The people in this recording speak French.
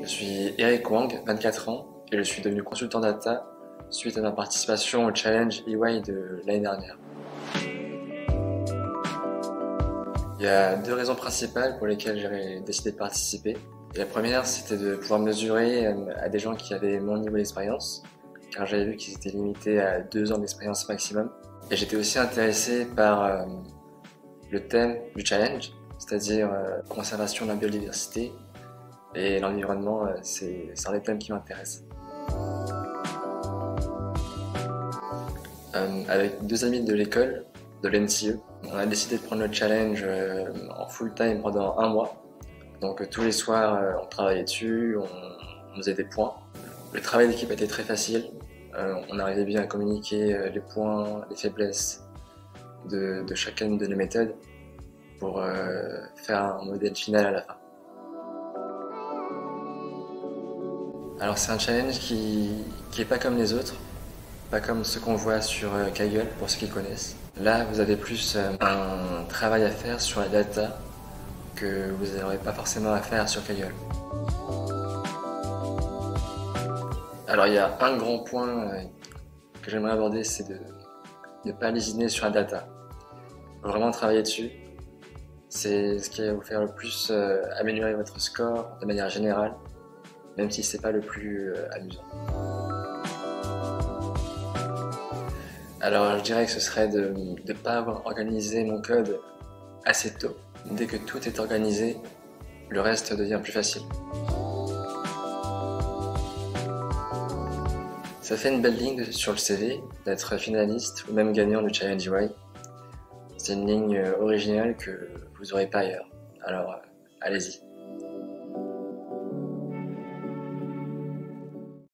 Je suis Eric Wang, 24 ans, et je suis devenu consultant data suite à ma participation au challenge EY de l'année dernière. Il y a deux raisons principales pour lesquelles j'ai décidé de participer. Et la première, c'était de pouvoir mesurer à des gens qui avaient mon niveau d'expérience, car j'avais vu qu'ils étaient limités à 2 ans d'expérience maximum. Et j'étais aussi intéressé par le thème du challenge, c'est-à-dire conservation de la biodiversité et l'environnement, c'est un des thèmes qui m'intéresse. Avec 2 amis de l'école, de l'NCE, on a décidé de prendre le challenge en full time pendant 1 mois. Donc tous les soirs, on travaillait dessus, on faisait des points. Le travail d'équipe était très facile. On arrivait bien à communiquer les points, les faiblesses de chacune de nos méthodes pour faire un modèle final à la fin. Alors c'est un challenge qui est pas comme les autres, pas comme ceux qu'on voit sur Kaggle pour ceux qui connaissent. Là vous avez plus un travail à faire sur la data que vous n'aurez pas forcément à faire sur Kaggle. Alors il y a un grand point que j'aimerais aborder, c'est de ne pas lésiner sur la data. Il faut vraiment travailler dessus. C'est ce qui va vous faire le plus améliorer votre score de manière générale, même si c'est pas le plus amusant. Alors je dirais que ce serait de ne pas avoir organisé mon code assez tôt. Dès que tout est organisé, le reste devient plus facile. Ça fait une belle ligne sur le CV d'être finaliste ou même gagnant du Challenge EY. C'est une ligne originale que vous n'aurez pas ailleurs. Alors allez-y.